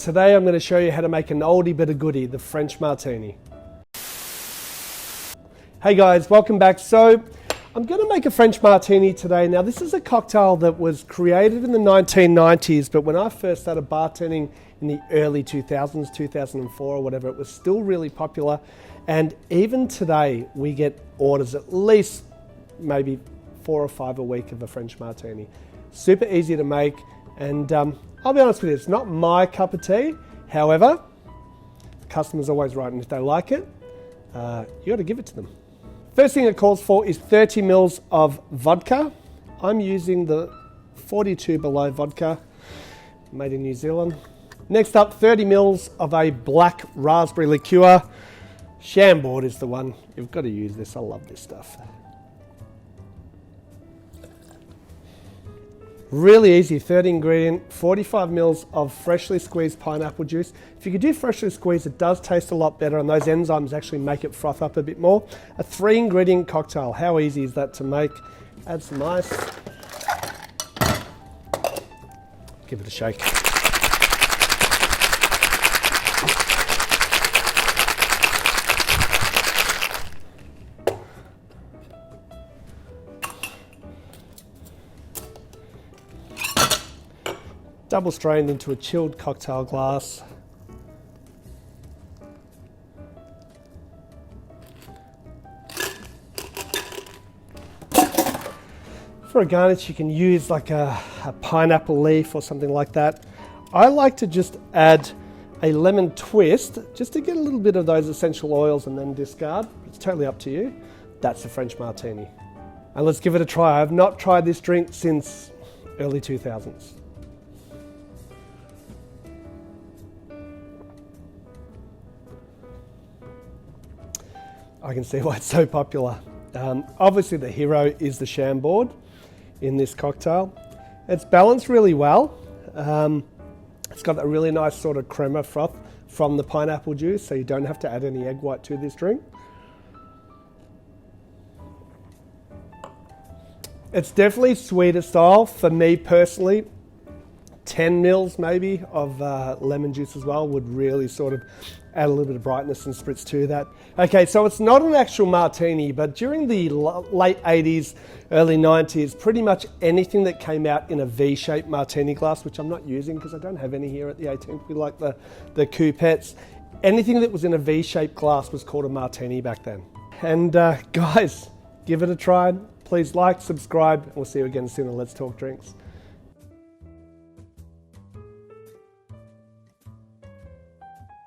Today I'm going to show you how to make an oldie but a goodie, the French Martini. Hey guys, welcome back. So I'm going to make a French Martini today. Now this is a cocktail that was created in the 1990s, but when I first started bartending in the early 2000s, 2004 or whatever, it was still really popular. And even today we get orders at least maybe 4 or 5 a week of a French Martini. Super easy to make, and I'll be honest with you, it's not my cup of tea. However, the customer's always right, and if they like it, you got to give it to them. First thing it calls for is 30 mils of vodka. I'm using the 42 below vodka, made in New Zealand. Next up, 30 mils of a black raspberry liqueur. Chambord is the one. You've got to use this. I love this stuff. Really easy, 30 ingredient, 45 mils of freshly squeezed pineapple juice. If you could do freshly squeezed, it does taste a lot better, and those enzymes actually make it froth up a bit more. A 3 ingredient cocktail, how easy is that to make? Add some ice. Give it a shake. Double strained into a chilled cocktail glass. For a garnish, you can use like a pineapple leaf or something like that. I like to just add a lemon twist just to get a little bit of those essential oils and then discard. It's totally up to you. That's the French Martini. And let's give it a try. I have not tried this drink since early 2000s. I can see why it's so popular. Obviously the hero is the Chambord in this cocktail. It's balanced really well. It's got a really nice sort of crema froth from the pineapple juice, so you don't have to add any egg white to this drink. It's definitely sweeter style. For me personally, 10 mils maybe of lemon juice as well would really sort of add a little bit of brightness and spritz to that. Okay, so it's not an actual martini, but during the late 80s, early 90s, pretty much anything that came out in a V-shaped martini glass, which I'm not using because I don't have any here at the 18th, we like the coupettes. Anything that was in a V-shaped glass was called a martini back then. And guys, give it a try. Please like, subscribe, and we'll see you again soon on Let's Talk Drinks.